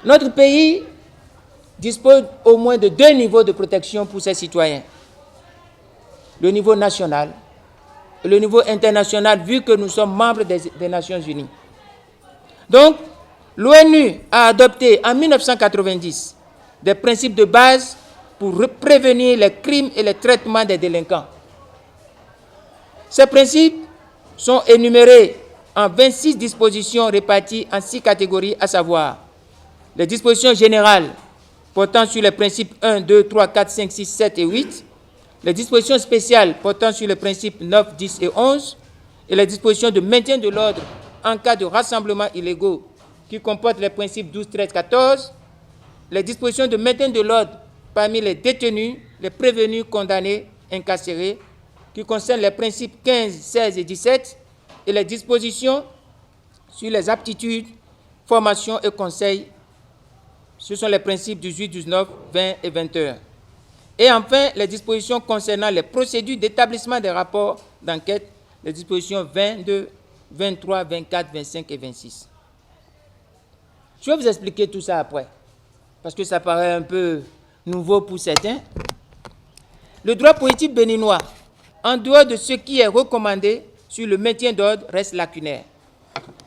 Notre pays dispose au moins de 2 niveaux de protection pour ses citoyens. Le niveau national et le niveau international, vu que nous sommes membres des Nations Unies. Donc, l'ONU a adopté en 1990 des principes de base pour prévenir les crimes et les traitements des délinquants. Ces principes sont énumérés en 26 dispositions réparties en 6 catégories, à savoir les dispositions générales portant sur les principes 1, 2, 3, 4, 5, 6, 7 et 8, les dispositions spéciales portant sur les principes 9, 10 et 11, et les dispositions de maintien de l'ordre en cas de rassemblements illégaux qui comportent les principes 12, 13, 14, les dispositions de maintien de l'ordre parmi les détenus, les prévenus, condamnés, incarcérés, qui concernent les principes 15, 16 et 17, et les dispositions sur les aptitudes, formations et conseils. Ce sont les principes 18, 19, 20 et 21. Et enfin, les dispositions concernant les procédures d'établissement des rapports d'enquête, les dispositions 22, 23, 24, 25 et 26. Je vais vous expliquer tout ça après, parce que ça paraît un peu nouveau pour certains. Le droit politique béninois, en dehors de ce qui est recommandé sur le maintien d'ordre, reste lacunaire.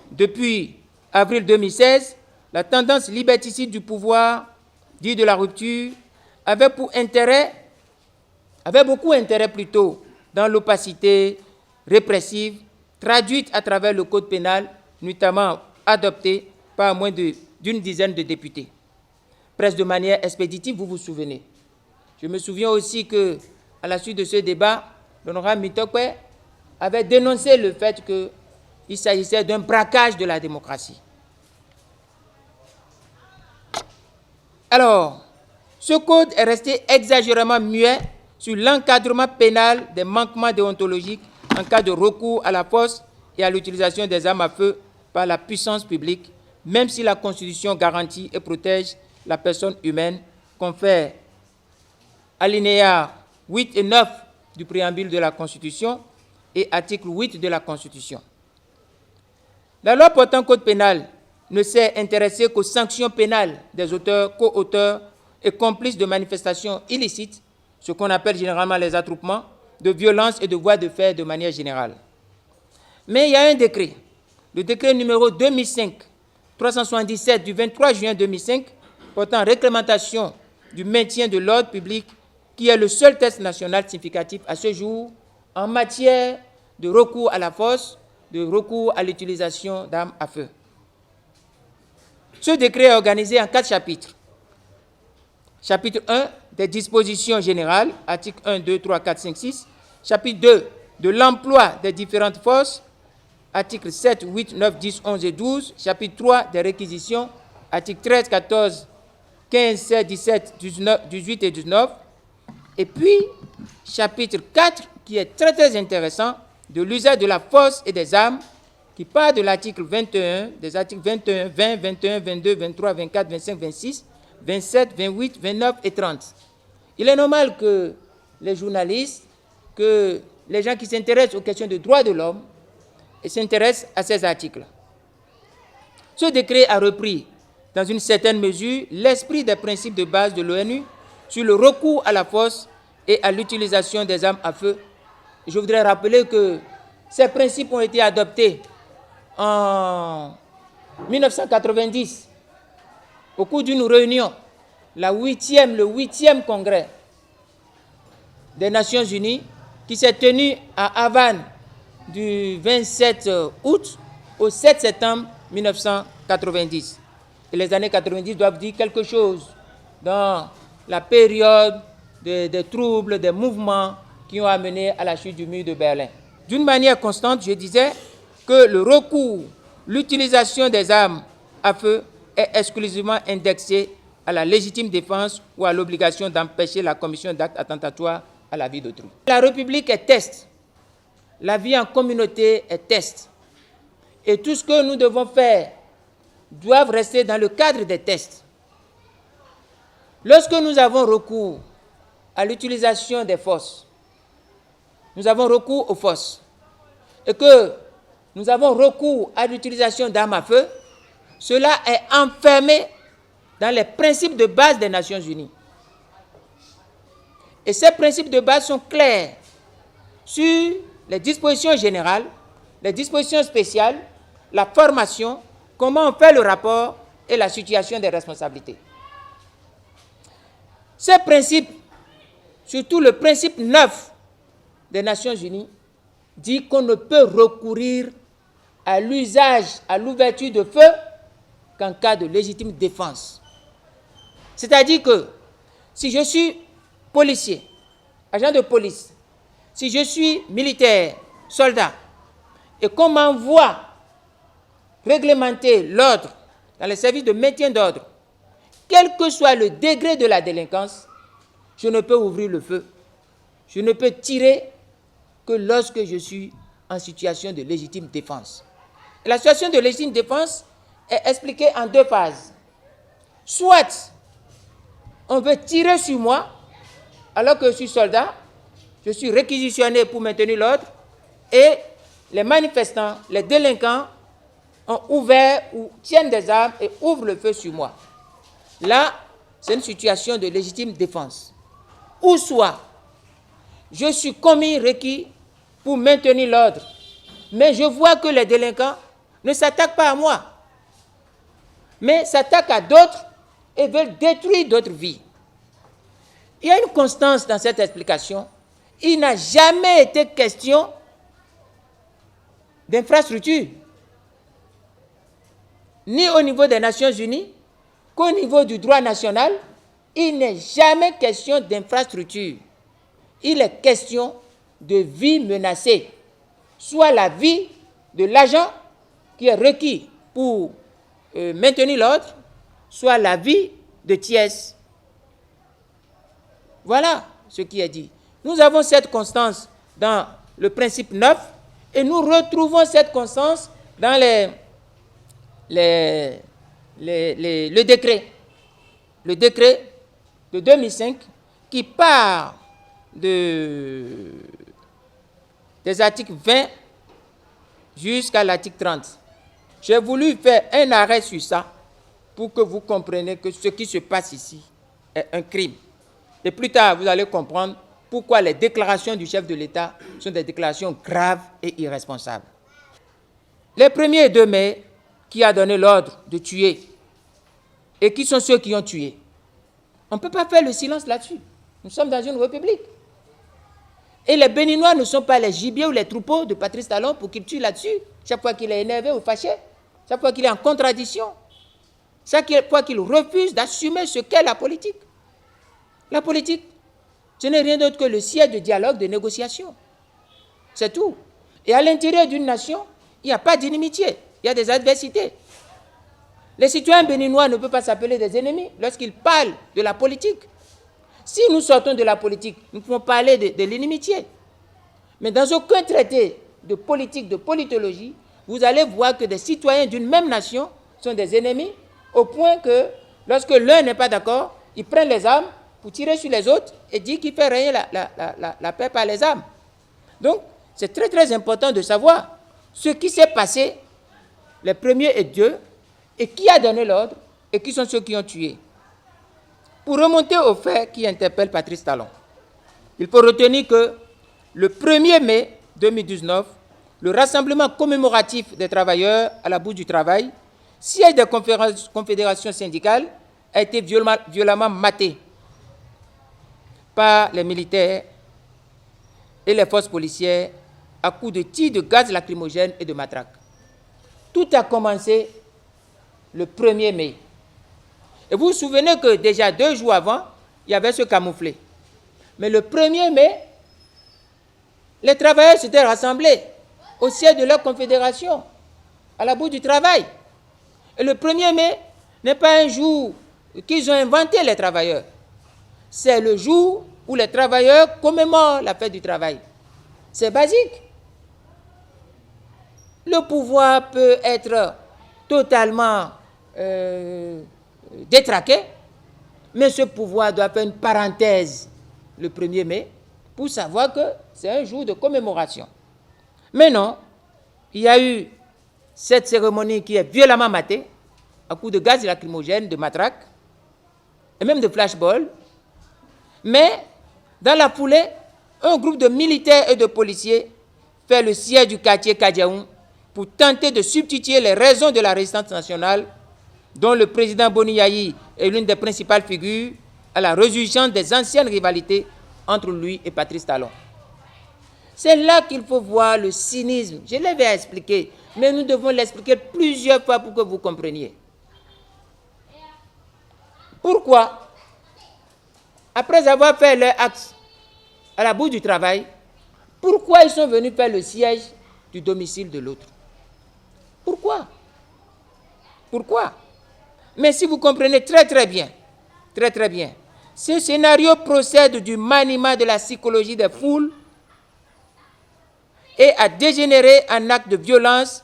Depuis avril 2016, la tendance liberticide du pouvoir, dit de la rupture, avait beaucoup intérêt plutôt dans l'opacité répressive traduite à travers le code pénal, notamment adopté par moins d'une dizaine de députés. Presque de manière expéditive, vous vous souvenez. Je me souviens aussi qu'à la suite de ce débat, l'honorable Mitokwe avait dénoncé le fait qu'il s'agissait d'un braquage de la démocratie. Alors, ce code est resté exagérément muet sur l'encadrement pénal des manquements déontologiques en cas de recours à la force et à l'utilisation des armes à feu par la puissance publique, même si la Constitution garantit et protège la personne humaine, confère alinéa 8 et 9 du préambule de la Constitution et article 8 de la Constitution. La loi portant code pénal ne s'est intéressée qu'aux sanctions pénales des auteurs, co-auteurs et complices de manifestations illicites, ce qu'on appelle généralement les attroupements, de violence et de voies de fait de manière générale. Mais il y a un décret, le décret numéro 2005-377 du 23 juin 2005, portant réglementation du maintien de l'ordre public, qui est le seul test national significatif à ce jour en matière de recours à la force, de recours à l'utilisation d'armes à feu. Ce décret est organisé en 4 chapitres. Chapitre 1, des dispositions générales, articles 1, 2, 3, 4, 5, 6. Chapitre 2, de l'emploi des différentes forces, articles 7, 8, 9, 10, 11 et 12. Chapitre 3, des réquisitions, articles 13, 14, 15, 16, 17, 19, 18 et 19. Et puis, chapitre 4, qui est très très intéressant, de l'usage de la force et des armes, qui part de l'article 21, des articles 21, 20, 21, 22, 23, 24, 25, 26, 27, 28, 29 et 30. Il est normal que les journalistes, que les gens qui s'intéressent aux questions de droits de l'homme s'intéressent à ces articles. Ce décret a repris, dans une certaine mesure, l'esprit des principes de base de l'ONU sur le recours à la force et à l'utilisation des armes à feu. Je voudrais rappeler que ces principes ont été adoptés en 1990, au cours d'une réunion, le 8e congrès des Nations Unies, qui s'est tenu à Havane du 27 août au 7 septembre 1990. Et les années 90 doivent dire quelque chose dans la période des troubles, des mouvements qui ont amené à la chute du mur de Berlin. D'une manière constante, je disais que le recours, l'utilisation des armes à feu est exclusivement indexé à la légitime défense ou à l'obligation d'empêcher la commission d'actes attentatoires à la vie d'autrui. La République est test. La vie en communauté est test. Et tout ce que nous devons faire doit rester dans le cadre des tests. Lorsque nous avons recours à l'utilisation des forces, nous avons recours aux forces, et que nous avons recours à l'utilisation d'armes à feu, cela est enfermé dans les principes de base des Nations Unies. Et ces principes de base sont clairs sur les dispositions générales, les dispositions spéciales, la formation, comment on fait le rapport et la situation des responsabilités. Ces principes, surtout le principe 9 des Nations Unies, dit qu'on ne peut recourir à l'usage, à l'ouverture de feu qu'en cas de légitime défense. C'est-à-dire que si je suis policier, agent de police, si je suis militaire, soldat, et qu'on m'envoie réglementer l'ordre dans les services de maintien d'ordre, quel que soit le degré de la délinquance, je ne peux ouvrir le feu. Je ne peux tirer que lorsque je suis en situation de légitime défense. Et la situation de légitime défense est expliquée en deux phases. Soit on veut tirer sur moi, alors que je suis soldat, je suis réquisitionné pour maintenir l'ordre, et les manifestants, les délinquants, ont ouvert ou tiennent des armes et ouvrent le feu sur moi. Là, c'est une situation de légitime défense. Ou soit, je suis commis requis pour maintenir l'ordre, mais je vois que les délinquants ne s'attaquent pas à moi, mais s'attaquent à d'autres et veulent détruire d'autres vies. Il y a une constance dans cette explication. Il n'a jamais été question d'infrastructure, ni au niveau des Nations Unies, qu'au niveau du droit national. Il n'est jamais question d'infrastructure. Il est question de vie menacée, soit la vie de l'agent qui est requis pour maintenir l'ordre, soit la vie de tiers. Voilà ce qui est dit. Nous avons cette constance dans le principe 9 et nous retrouvons cette constance dans le décret. Le décret de 2005 qui part des articles 20 jusqu'à l'article 30. J'ai voulu faire un arrêt sur ça pour que vous compreniez que ce qui se passe ici est un crime. Et plus tard, vous allez comprendre pourquoi les déclarations du chef de l'État sont des déclarations graves et irresponsables. Les 1er et 2 mai, qui a donné l'ordre de tuer et qui sont ceux qui ont tué? On ne peut pas faire le silence là-dessus. Nous sommes dans une république. Et les Béninois ne sont pas les gibiers ou les troupeaux de Patrice Talon pour qu'il tue là-dessus, chaque fois qu'il est énervé ou fâché, chaque fois qu'il est en contradiction, chaque fois qu'il refuse d'assumer ce qu'est la politique. La politique, ce n'est rien d'autre que le siège de dialogue, de négociation. C'est tout. Et à l'intérieur d'une nation, il n'y a pas d'inimitié, il y a des adversités. Les citoyens béninois ne peuvent pas s'appeler des ennemis lorsqu'ils parlent de la politique. Si nous sortons de la politique, nous pouvons parler de l'inimitié. Mais dans aucun traité de politique, de politologie, vous allez voir que des citoyens d'une même nation sont des ennemis, au point que lorsque l'un n'est pas d'accord, ils prennent les armes pour tirer sur les autres et dire qu'il fait régner la paix par les armes. Donc, c'est très très important de savoir ce qui s'est passé les 1er et 2, et qui a donné l'ordre, et qui sont ceux qui ont tué. Pour remonter aux faits qui interpellent Patrice Talon, il faut retenir que le 1er mai 2019, le rassemblement commémoratif des travailleurs à la Bourse du Travail, siège des confédérations syndicales, a été violemment maté par les militaires et les forces policières à coups de tirs de gaz lacrymogène et de matraques. Tout a commencé le 1er mai. Et vous vous souvenez que déjà 2 jours avant, il y avait ce camouflet. Mais le 1er mai, les travailleurs s'étaient rassemblés au siège de leur confédération, à la Bourse du Travail. Et le 1er mai n'est pas un jour qu'ils ont inventé, les travailleurs. C'est le jour où les travailleurs commémorent la fête du travail. C'est basique. Le pouvoir peut être totalement détraqué, mais ce pouvoir doit faire une parenthèse le 1er mai pour savoir que c'est un jour de commémoration. Mais non, il y a eu cette cérémonie qui est violemment matée à coups de gaz lacrymogène, de matraque, et même de flashball. Mais dans la foulée, un groupe de militaires et de policiers fait le siège du quartier Kadiaoun pour tenter de substituer les raisons de la résistance nationale, dont le président Boni Yayi est l'une des principales figures, à la résurgence des anciennes rivalités entre lui et Patrice Talon. C'est là qu'il faut voir le cynisme. Je l'avais expliqué, mais nous devons l'expliquer plusieurs fois pour que vous compreniez. Pourquoi, après avoir fait leur acte à la bout du travail, pourquoi ils sont venus faire le siège du domicile de l'autre? Pourquoi? Pourquoi? Mais si vous comprenez très bien, ce scénario procède du maniement de la psychologie des foules et a dégénéré en actes de violence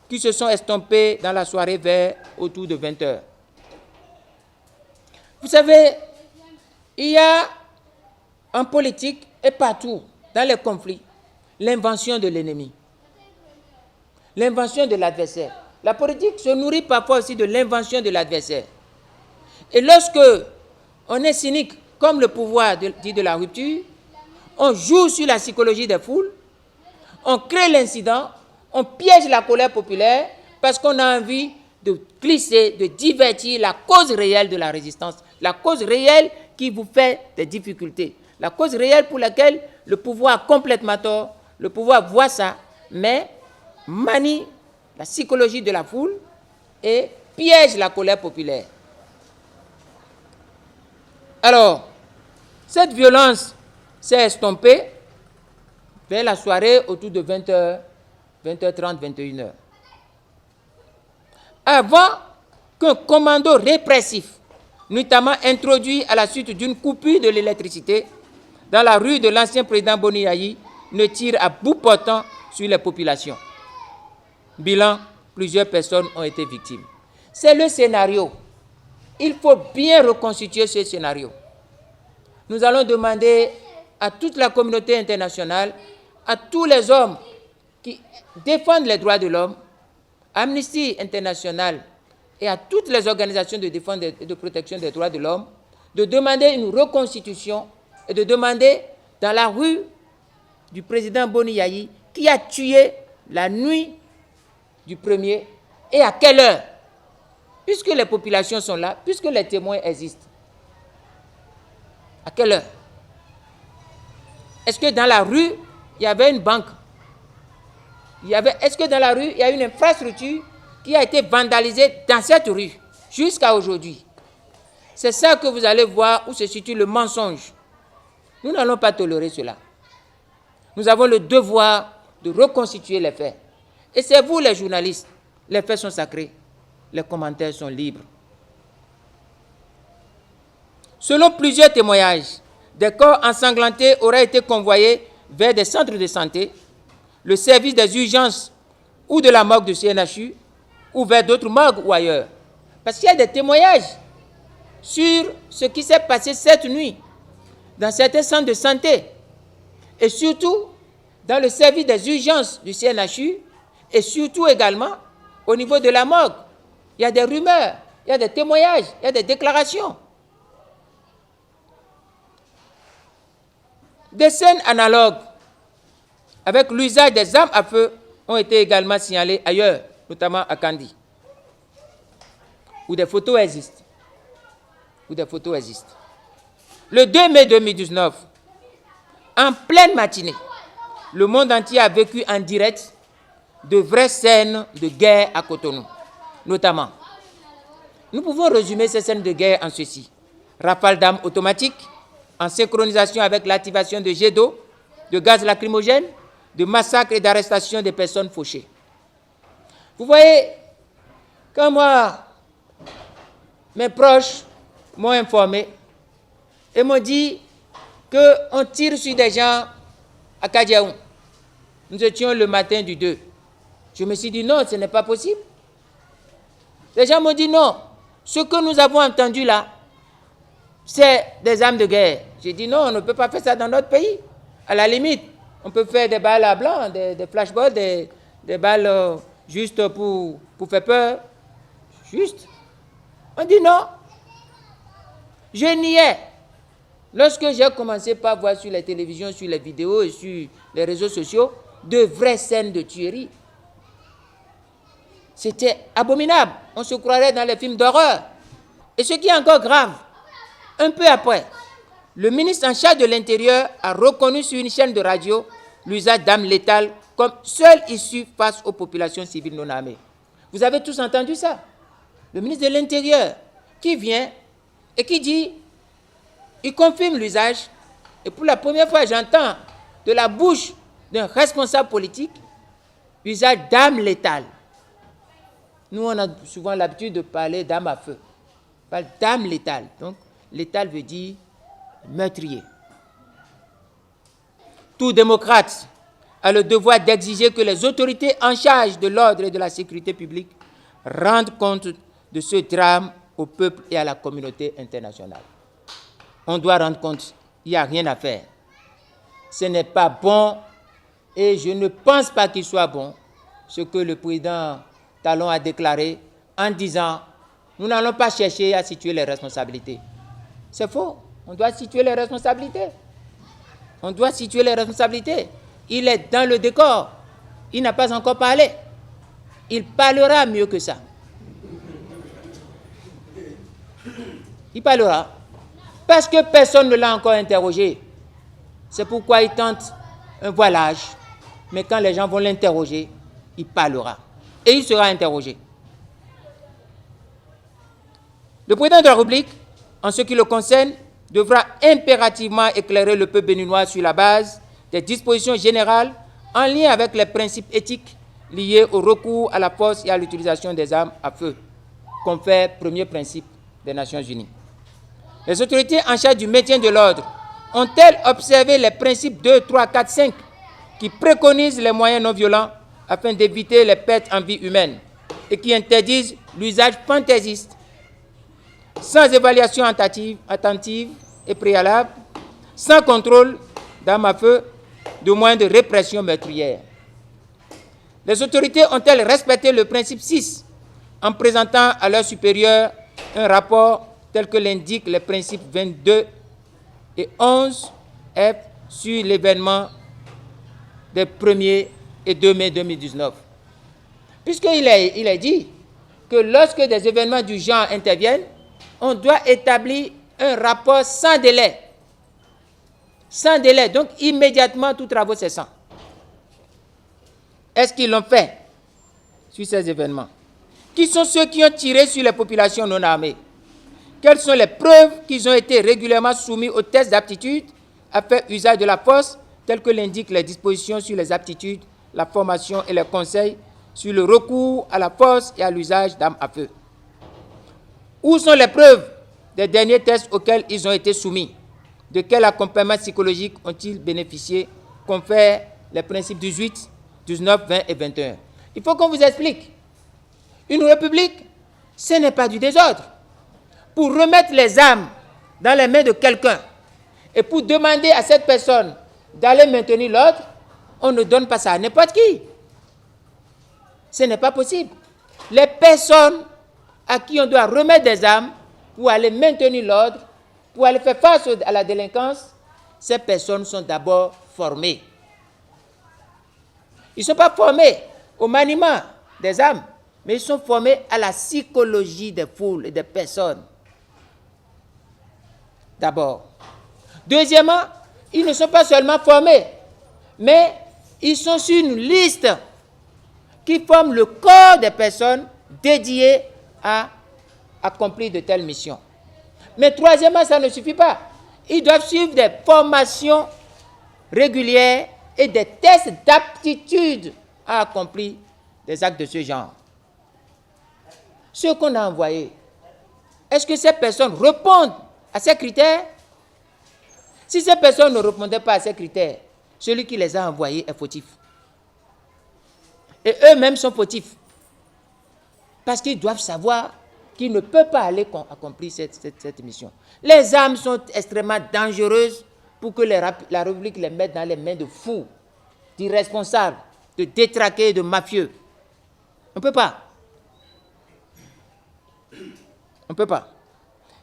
qui se sont estompés dans la soirée vers autour de 20 h. Vous savez, il y a en politique et partout dans les conflits l'invention de l'ennemi, l'invention de l'adversaire. La politique se nourrit parfois aussi de l'invention de l'adversaire. Et lorsque on est cynique, comme le pouvoir dit de la rupture, on joue sur la psychologie des foules, on crée l'incident, on piège la colère populaire parce qu'on a envie de glisser, de divertir la cause réelle de la résistance, la cause réelle qui vous fait des difficultés, la cause réelle pour laquelle le pouvoir a complètement tort, le pouvoir voit ça, mais manie la psychologie de la foule et piège la colère populaire. Alors, cette violence s'est estompée vers la soirée autour de 20 h, 20h30, 21 h. Avant qu'un commando répressif, notamment introduit à la suite d'une coupure de l'électricité dans la rue de l'ancien président Boni Yayi, ne tire à bout portant sur les populations. Bilan, plusieurs personnes ont été victimes. C'est le scénario. Il faut bien reconstituer ce scénario. Nous allons demander à toute la communauté internationale, à tous les hommes qui défendent les droits de l'homme, Amnesty International et à toutes les organisations de défense et de protection des droits de l'homme, de demander une reconstitution et de demander dans la rue du président Boni Yayi qui a tué la nuit du 1er et à quelle heure, puisque les populations sont là, puisque les témoins existent. À quelle heure? Est-ce que dans la rue, il y avait une banque? Est-ce que dans la rue, il y a une infrastructure qui a été vandalisée dans cette rue jusqu'à aujourd'hui? C'est ça que vous allez voir où se situe le mensonge. Nous n'allons pas tolérer cela. Nous avons le devoir de reconstituer les faits. Et c'est vous les journalistes. Les faits sont sacrés. Les commentaires sont libres. Selon plusieurs témoignages, des corps ensanglantés auraient été convoyés vers des centres de santé, le service des urgences ou de la morgue du CNHU, ou vers d'autres morgues ou ailleurs. Parce qu'il y a des témoignages sur ce qui s'est passé cette nuit dans certains centres de santé et surtout dans le service des urgences du CNHU et surtout également au niveau de la morgue. Il y a des rumeurs, il y a des témoignages, il y a des déclarations. Des scènes analogues avec l'usage des armes à feu ont été également signalées ailleurs, notamment à Kandi, où des photos existent. Le 2 mai 2019, en pleine matinée, le monde entier a vécu en direct de vraies scènes de guerre à Cotonou, notamment. Nous pouvons résumer ces scènes de guerre en ceci. Rafales d'armes automatiques, en synchronisation avec l'activation de jets d'eau, de gaz lacrymogène, de massacres et d'arrestations des personnes fauchées. Vous voyez, quand moi, mes proches m'ont informé et m'ont dit qu'on tire sur des gens à Kadiaoun. Nous étions le matin du 2. Je me suis dit non, ce n'est pas possible. Les gens m'ont dit non, ce que nous avons entendu là, c'est des armes de guerre. J'ai dit non, on ne peut pas faire ça dans notre pays. À la limite, on peut faire des balles à blanc, des flashballs, des balles juste pour faire peur. Juste. On dit non. Je niais. Lorsque j'ai commencé par voir sur les télévisions, sur les vidéos et sur les réseaux sociaux, de vraies scènes de tuerie. C'était abominable. On se croirait dans les films d'horreur. Et ce qui est encore grave, un peu après, le ministre en charge de l'Intérieur a reconnu sur une chaîne de radio l'usage d'armes létales comme seule issue face aux populations civiles non armées. Vous avez tous entendu ça? Le ministre de l'Intérieur qui vient et qui dit, il confirme l'usage, et pour la première fois j'entends de la bouche d'un responsable politique l'usage d'armes létales. Nous on a souvent l'habitude de parler d'armes à feu. On parle d'armes létales. Donc létal veut dire meurtrier. Tout démocrate a le devoir d'exiger que les autorités en charge de l'ordre et de la sécurité publique rendent compte de ce drame au peuple et à la communauté internationale. On doit rendre compte, il n'y a rien à faire. Ce n'est pas bon et je ne pense pas qu'il soit bon ce que le président Talon a déclaré en disant « Nous n'allons pas chercher à situer les responsabilités ». C'est faux. On doit situer les responsabilités. On doit situer les responsabilités. Il est dans le décor. Il n'a pas encore parlé. Il parlera mieux que ça. Il parlera. Parce que personne ne l'a encore interrogé. C'est pourquoi il tente un voilage. Mais quand les gens vont l'interroger, il parlera. Et il sera interrogé. Le président de la République, en ce qui le concerne, devra impérativement éclairer le peuple béninois sur la base des dispositions générales en lien avec les principes éthiques liés au recours à la force et à l'utilisation des armes à feu, confère premier principe des Nations Unies. Les autorités en charge du maintien de l'ordre ont-elles observé les principes 2, 3, 4, 5 qui préconisent les moyens non violents afin d'éviter les pertes en vie humaine et qui interdisent l'usage fantaisiste sans évaluation attentive et préalable, sans contrôle d'armes à feu, de moyens de répression meurtrière. Les autorités ont-elles respecté le principe 6 en présentant à leurs supérieurs un rapport tel que l'indiquent les principes 22 et 11 F sur l'événement des 1er et 2 mai 2019. Puisqu'il est dit que lorsque des événements du genre interviennent, on doit établir un rapport sans délai. Sans délai, donc immédiatement tous travaux cessants. Est-ce qu'ils l'ont fait sur ces événements? Qui sont ceux qui ont tiré sur les populations non armées? Quelles sont les preuves qu'ils ont été régulièrement soumis aux tests d'aptitude à faire usage de la force, telles que l'indiquent les dispositions sur les aptitudes, la formation et les conseils sur le recours à la force et à l'usage d'armes à feu? Où sont les preuves des derniers tests auxquels ils ont été soumis? De quel accompagnement psychologique ont-ils bénéficié? Confère les principes 18, 19, 20 et 21. Il faut qu'on vous explique. Une république, ce n'est pas du désordre. Pour remettre les armes dans les mains de quelqu'un et pour demander à cette personne d'aller maintenir l'ordre, on ne donne pas ça à n'importe qui. Ce n'est pas possible. Les personnes à qui on doit remettre des armes pour aller maintenir l'ordre, pour aller faire face à la délinquance, ces personnes sont d'abord formées. Ils ne sont pas formés au maniement des armes, mais ils sont formés à la psychologie des foules et des personnes. D'abord. Deuxièmement, ils ne sont pas seulement formés, mais ils sont sur une liste qui forme le corps des personnes dédiées à accomplir de telles missions. Mais troisièmement, ça ne suffit pas. Ils doivent suivre des formations régulières et des tests d'aptitude à accomplir des actes de ce genre. Ceux qu'on a envoyés, est-ce que ces personnes répondent à ces critères? Si ces personnes ne répondaient pas à ces critères, celui qui les a envoyés est fautif. Et eux-mêmes sont fautifs. Parce qu'ils doivent savoir qu'ils ne peuvent pas aller accomplir cette mission. Les armes sont extrêmement dangereuses pour que la République les mette dans les mains de fous, d'irresponsables, de détraqués, de mafieux. On ne peut pas. On ne peut pas.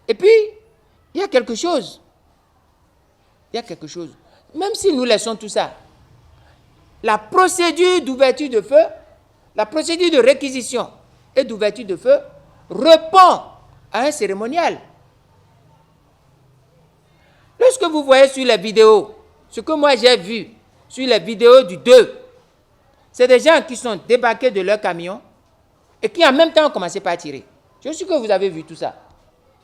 Et puis, Il y a quelque chose. Il y a quelque chose. Même si nous laissons tout ça, la procédure d'ouverture de feu, la procédure de réquisition et d'ouverture de feu répond à un cérémonial. Lorsque vous voyez sur les vidéos, ce que moi j'ai vu sur les vidéos du 2, c'est des gens qui sont débarqués de leur camion et qui en même temps ont commencé par tirer. Je suis sûr que vous avez vu tout ça.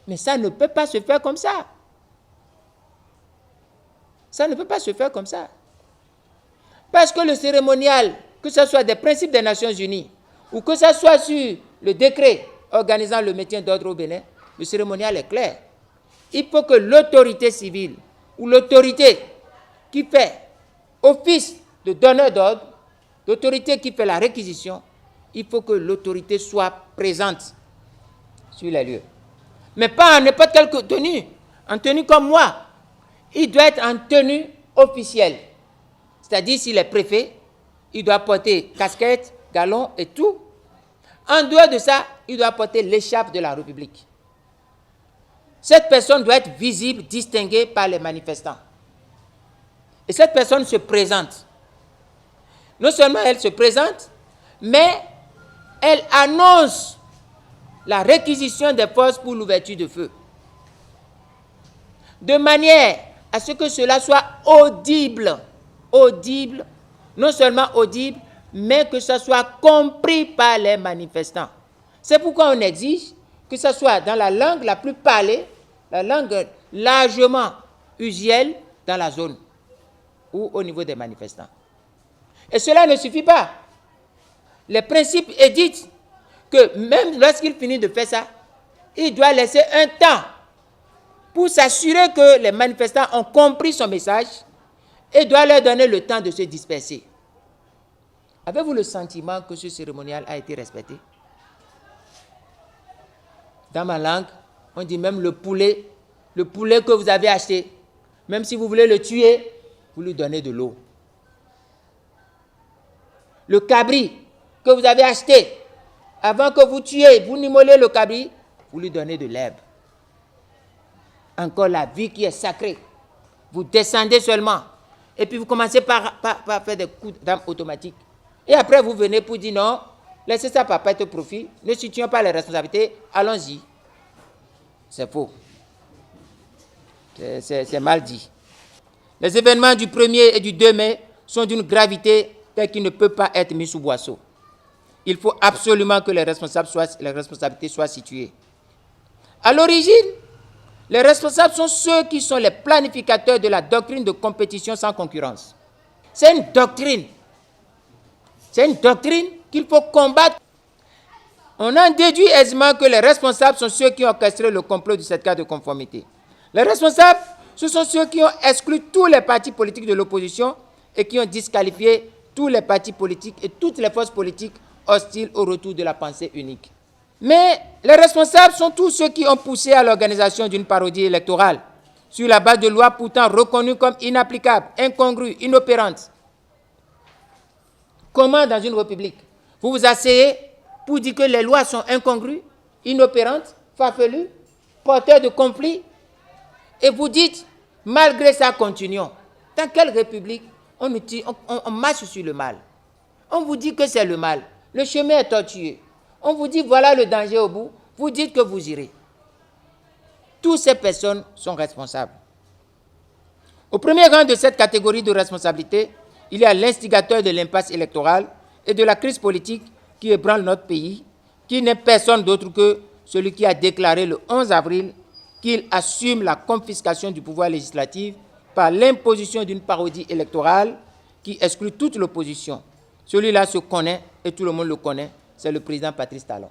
Mais ça ne peut pas se faire comme ça. Ça ne peut pas se faire comme ça. Parce que le cérémonial, que ce soit des principes des Nations Unies, ou que ce soit sur le décret organisant le maintien d'ordre au Bénin, le cérémonial est clair. Il faut que l'autorité civile, ou l'autorité qui fait office de donneur d'ordre, l'autorité qui fait la réquisition, il faut que l'autorité soit présente sur les lieux. Mais pas en n'importe quelle tenue. En tenue comme moi. Il doit être en tenue officielle. C'est-à-dire, s'il est préfet, il doit porter casquette, galon et tout. En dehors de ça, il doit porter l'écharpe de la République. Cette personne doit être visible, distinguée par les manifestants. Et cette personne se présente. Non seulement elle se présente, mais elle annonce la réquisition des forces pour l'ouverture de feu. De manière à ce que cela soit audible. Audible, non seulement audible, mais que ce soit compris par les manifestants. C'est pourquoi on exige que ce soit dans la langue la plus parlée, la langue largement usuelle dans la zone ou au niveau des manifestants. Et cela ne suffit pas. Les principes éditent que même lorsqu'il finit de faire ça, il doit laisser un temps pour s'assurer que les manifestants ont compris son message et doit leur donner le temps de se disperser. Avez-vous le sentiment que ce cérémonial a été respecté? Dans ma langue, on dit même le poulet que vous avez acheté, même si vous voulez le tuer, vous lui donnez de l'eau. Le cabri que vous avez acheté, avant que vous tuiez, vous immolez le cabri, vous lui donnez de l'herbe. Encore la vie qui est sacrée. Vous descendez seulement. Et puis vous commencez par faire des coups d'arme automatiques. Et après vous venez pour dire non, laissez ça par perte de profit, ne situons pas les responsabilités, allons-y. C'est faux. C'est mal dit. Les événements du 1er et du 2 mai sont d'une gravité telle qu'il ne peut pas être mis sous boisseau. Il faut absolument que les responsabilités soient situées. À l'origine, les responsables sont ceux qui sont les planificateurs de la doctrine de compétition sans concurrence. C'est une doctrine. C'est une doctrine qu'il faut combattre. On en déduit aisément que les responsables sont ceux qui ont orchestré le complot du certificat de conformité. Les responsables, ce sont ceux qui ont exclu tous les partis politiques de l'opposition et qui ont disqualifié tous les partis politiques et toutes les forces politiques hostiles au retour de la pensée unique. Mais les responsables sont tous ceux qui ont poussé à l'organisation d'une parodie électorale sur la base de lois pourtant reconnues comme inapplicables, incongrues, inopérantes. Comment dans une république, vous vous asseyez pour dire que les lois sont incongrues, inopérantes, farfelues, porteurs de conflits, et vous dites, malgré ça, continuons. Dans quelle république on marche sur le mal? On vous dit que c'est le mal. Le chemin est tortueux. On vous dit, voilà le danger au bout. Vous dites que vous irez. Toutes ces personnes sont responsables. Au premier rang de cette catégorie de responsabilité, il y a l'instigateur de l'impasse électorale et de la crise politique qui ébranle notre pays, qui n'est personne d'autre que celui qui a déclaré le 11 avril qu'il assume la confiscation du pouvoir législatif par l'imposition d'une parodie électorale qui exclut toute l'opposition. Celui-là se connaît et tout le monde le connaît, c'est le président Patrice Talon.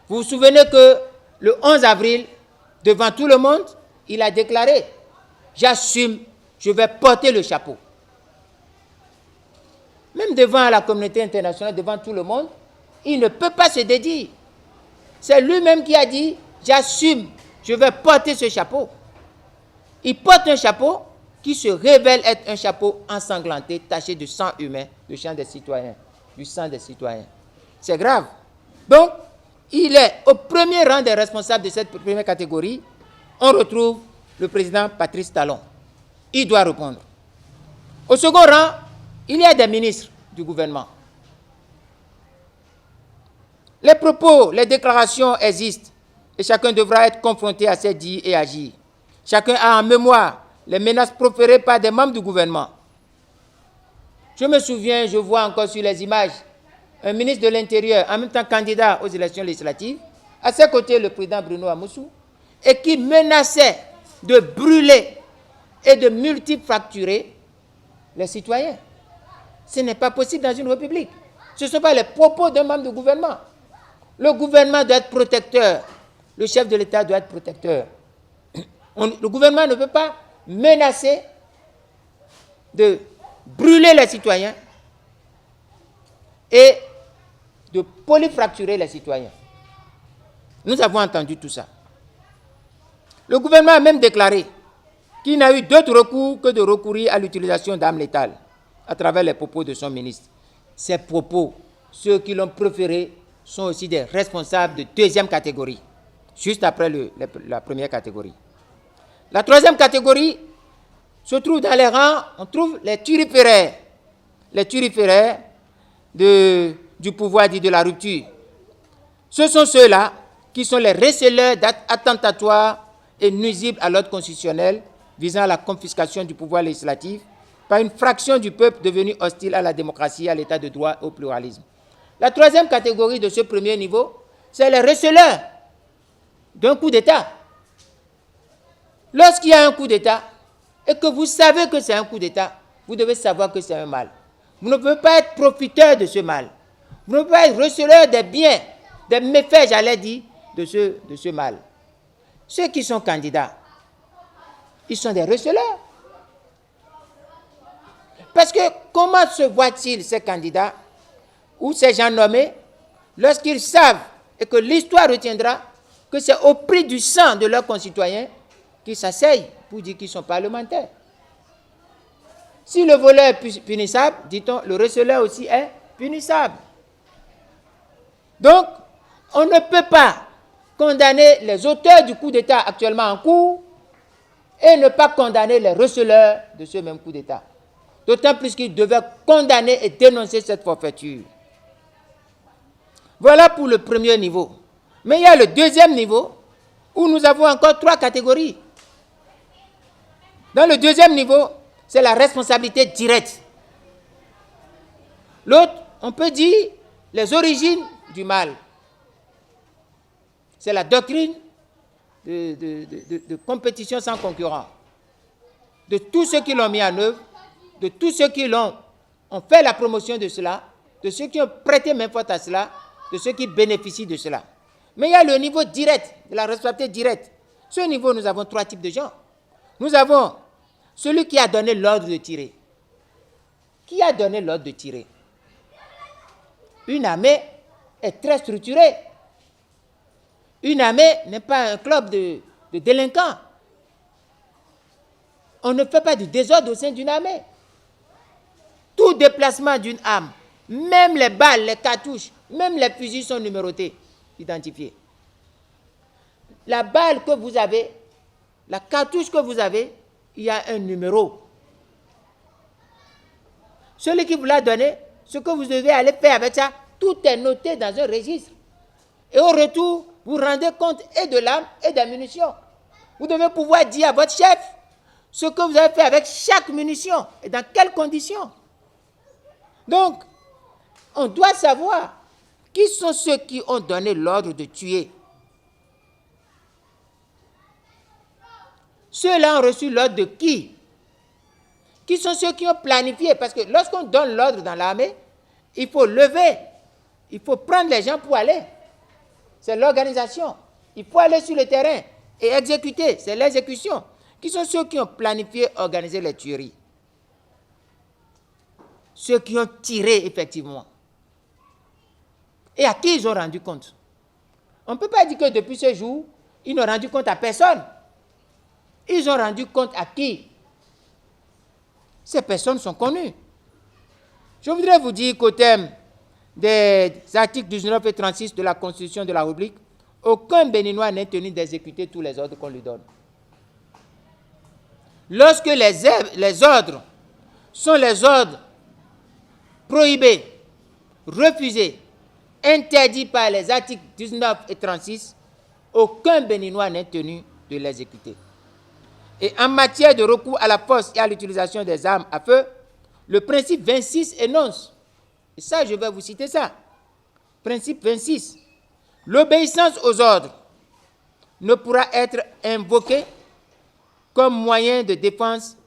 Vous vous souvenez que le 11 avril, devant tout le monde, il a déclaré « J'assume, je vais porter le chapeau ». Même devant la communauté internationale, devant tout le monde, il ne peut pas se dédire. C'est lui-même qui a dit « J'assume, je vais porter ce chapeau ». Il porte un chapeau qui se révèle être un chapeau ensanglanté, taché de sang humain, du sang des citoyens. C'est grave. Donc, il est au premier rang des responsables de cette première catégorie on retrouve le président Patrice Talon. Il doit répondre. Au second rang, il y a des ministres du gouvernement. Les propos, les déclarations existent et chacun devra être confronté à ses dits et agir. Chacun a en mémoire les menaces proférées par des membres du gouvernement. Je me souviens, je vois encore sur les images, un ministre de l'Intérieur, en même temps candidat aux élections législatives, à ses côtés le président Bruno Amoussou, et qui menaçait de brûler et de multifracturer les citoyens. Ce n'est pas possible dans une république. Ce ne sont pas les propos d'un membre du gouvernement. Le gouvernement doit être protecteur. Le chef de l'État doit être protecteur. Le gouvernement ne peut pas menacer de brûler les citoyens et de polyfracturer les citoyens. Nous avons entendu tout ça. Le gouvernement a même déclaré qu'il n'a eu d'autre recours que de recourir à l'utilisation d'armes létales à travers les propos de son ministre. Ces propos, ceux qui l'ont préféré, sont aussi des responsables de deuxième catégorie, juste après la première catégorie. La troisième catégorie se trouve dans les rangs, on trouve les turiféraires. Les turiféraires du pouvoir dit de la rupture. Ce sont ceux-là qui sont les receleurs d'actes attentatoires et nuisibles à l'ordre constitutionnel visant à la confiscation du pouvoir législatif par une fraction du peuple devenue hostile à la démocratie, à l'état de droit et au pluralisme. La troisième catégorie de ce premier niveau, c'est les receleurs d'un coup d'État. Lorsqu'il y a un coup d'État et que vous savez que c'est un coup d'État, vous devez savoir que c'est un mal. Vous ne pouvez pas être profiteur de ce mal. Vous ne pouvez pas être receleur des biens, des méfaits, j'allais dire, de ce mal. Ceux qui sont candidats, ils sont des receleurs. Parce que comment se voient-ils, ces candidats, ou ces gens nommés, lorsqu'ils savent, et que l'histoire retiendra, que c'est au prix du sang de leurs concitoyens qu'ils s'asseyent pour dire qu'ils sont parlementaires. Si le voleur est punissable, dit-on, le receleur aussi est punissable. Donc, on ne peut pas condamner les auteurs du coup d'État actuellement en cours et ne pas condamner les receleurs de ce même coup d'État. D'autant plus qu'ils devaient condamner et dénoncer cette forfaiture. Voilà pour le premier niveau. Mais il y a le deuxième niveau où nous avons encore trois catégories. Dans le deuxième niveau, c'est la responsabilité directe. L'autre, on peut dire les origines du mal. C'est la doctrine de compétition sans concurrent. De tous ceux qui l'ont mis en œuvre, de tous ceux qui ont fait la promotion de cela, de ceux qui ont prêté main forte à cela, de ceux qui bénéficient de cela. Mais il y a le niveau direct, de la responsabilité directe. Ce niveau, nous avons trois types de gens. Nous avons celui qui a donné l'ordre de tirer. Qui a donné l'ordre de tirer? Une armée est très structurée. Une armée n'est pas un club de délinquants. On ne fait pas du désordre au sein d'une armée. Tout déplacement d'une arme, même les balles, les cartouches, même les fusils sont numérotés, identifiés. La balle que vous avez, la cartouche que vous avez, il y a un numéro. Celui qui vous l'a donné, ce que vous devez aller faire avec ça, tout est noté dans un registre. Et au retour, vous rendez compte et de l'arme et des munitions. Vous devez pouvoir dire à votre chef ce que vous avez fait avec chaque munition et dans quelles conditions. Donc, on doit savoir qui sont ceux qui ont donné l'ordre de tuer. Ceux-là ont reçu l'ordre de qui? Qui sont ceux qui ont planifié? Parce que lorsqu'on donne l'ordre dans l'armée, il faut lever, il faut prendre les gens pour aller. C'est l'organisation. Il faut aller sur le terrain et exécuter. C'est l'exécution. Qui sont ceux qui ont planifié, organisé les tueries? Ceux qui ont tiré effectivement. Et à qui ils ont rendu compte? On ne peut pas dire que depuis ce jour, ils n'ont rendu compte à personne. Ils ont rendu compte à qui? Ces personnes sont connues. Je voudrais vous dire qu'au terme des articles 19 et 36 de la Constitution de la République, aucun Béninois n'est tenu d'exécuter tous les ordres qu'on lui donne. lorsque les ordres sont les ordres prohibés, refusés, interdits par les articles 19 et 36, aucun Béninois n'est tenu de l'exécuter. Et en matière de recours à la force et à l'utilisation des armes à feu, le principe 26 énonce, et ça je vais vous citer ça, principe 26, l'obéissance aux ordres ne pourra être invoquée comme moyen de défense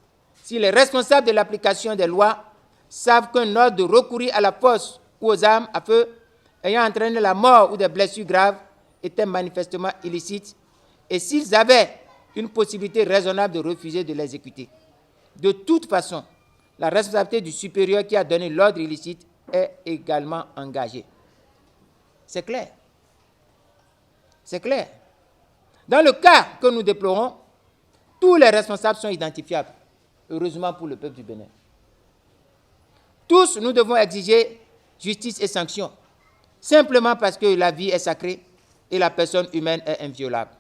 si les responsables de l'application des lois savent qu'un ordre de recourir à la force ou aux armes à feu ayant entraîné la mort ou des blessures graves était manifestement illicite et s'ils avaient une possibilité raisonnable de refuser de l'exécuter. De toute façon, la responsabilité du supérieur qui a donné l'ordre illicite est également engagée. C'est clair. C'est clair. Dans le cas que nous déplorons, tous les responsables sont identifiables, heureusement pour le peuple du Bénin. Tous, nous devons exiger justice et sanction, simplement parce que la vie est sacrée et la personne humaine est inviolable.